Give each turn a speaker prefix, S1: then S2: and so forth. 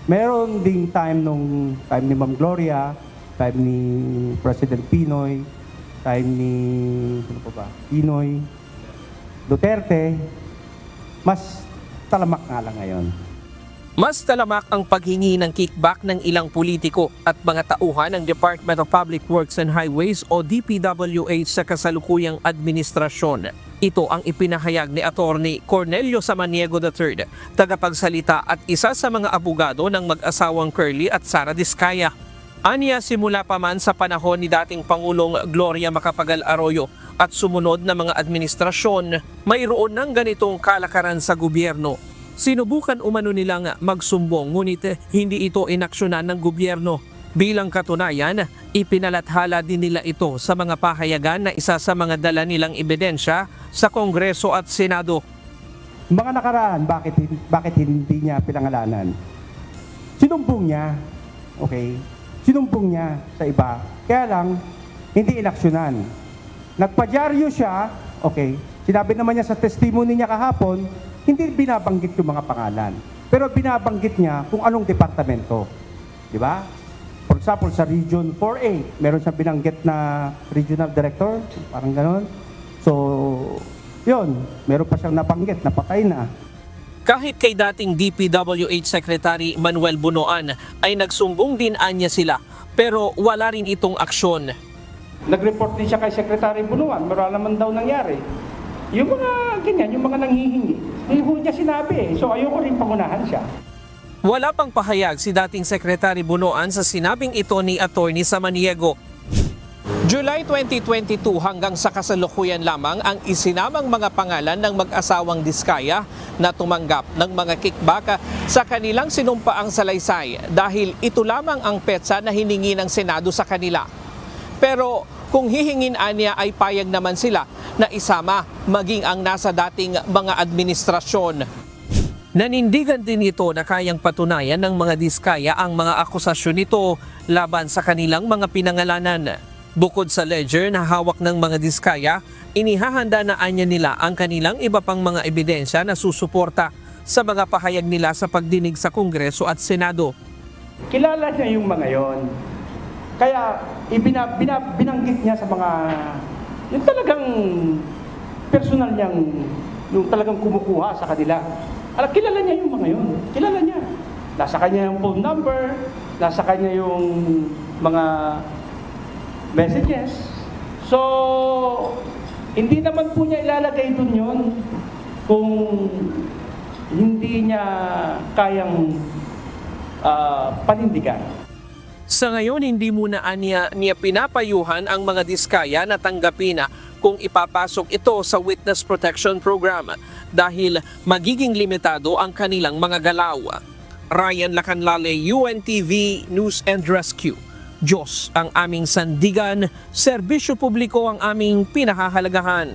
S1: Meron ding time time ni Ma'am Gloria, time ni President Pinoy, time ni Pinoy, Duterte, mas talamak nga lang ngayon.
S2: Mas talamak ang paghingi ng kickback ng ilang politiko at mga tauhan ng Department of Public Works and Highways o DPWH sa kasalukuyang administrasyon. Ito ang ipinahayag ni Attorney Cornelio Samaniego III, tagapagsalita at isa sa mga abogado ng mag-asawang Curly at Sara Diskaya. Aniya, simula pa man sa panahon ni dating Pangulong Gloria Macapagal Arroyo at sumunod na mga administrasyon, mayroon ng ganitong kalakaran sa gobyerno. Sinubukan umano nilang magsumbong ngunit hindi ito inaksyonan ng gobyerno. Bilang katunayan, ipinalathala din nila ito sa mga pahayagan na isa sa mga dala nilang ebidensya sa Kongreso at Senado.
S1: Mga nakaraan, bakit hindi niya pinangalanan? Sinumbong niya, okay? Sinumbong niya sa iba. Kaya lang, hindi inaksyonan. Nagpadyaryo siya, okay? Sinabi naman niya sa testimony niya kahapon, hindi binabanggit yung mga pangalan. Pero binabanggit niya kung anong departamento. Di ba? For example, sa Region 4A, meron siyang binanggit na Regional Director, parang ganon. So, yun, meron pa siyang nabanggit, napatay na.
S2: Kahit kay dating DPWH Secretary Manuel Bunoan ay nagsumbong din anya sila, pero wala rin itong aksyon.
S1: Nag-report din siya kay Secretary Bunoan, wala naman daw nangyari. Yung mga ganyan, yung mga nanghihingi, hindi ho niya sinabi so ayoko rin pangunahan siya.
S2: Wala pang pahayag si dating Secretary Bunoan sa sinabing ito ni Attorney Samaniego. July 2022 hanggang sa kasalukuyan lamang ang isinamang mga pangalan ng mag-asawang Diskaya na tumanggap ng mga kickback sa kanilang sinumpaang salaysay dahil ito lamang ang petsa na hiningi ng Senado sa kanila. Pero kung hihingin anya ay payag naman sila na isama maging ang nasa dating mga administrasyon. Nanindigan din ito na kayang patunayan ng mga Diskaya ang mga akusasyon nito laban sa kanilang mga pinangalanan. Bukod sa ledger na hawak ng mga Diskaya, inihahanda na anya nila ang kanilang iba pang mga ebidensya na susuporta sa mga pahayag nila sa pagdinig sa Kongreso at Senado.
S1: Kilala niya yung mga yon. Kaya binanggit niya sa mga, yung talagang personal niyang, yung talagang kumukuha sa kanila. Kilala niya yung mga yon. Kilala niya. Nasa kanya yung phone number, nasa kanya yung mga messages. So, hindi naman po niya ilalagay dun yun kung hindi niya kayang panindigan.
S2: Sa ngayon, hindi muna niya pinapayuhan ang mga Diskaya na tanggapin kung ipapasok ito sa Witness Protection Program dahil magiging limitado ang kanilang mga galaw. Ryan Lacanlale, UNTV News and Rescue. Diyos ang aming sandigan, serbisyo publiko ang aming pinahahalagahan.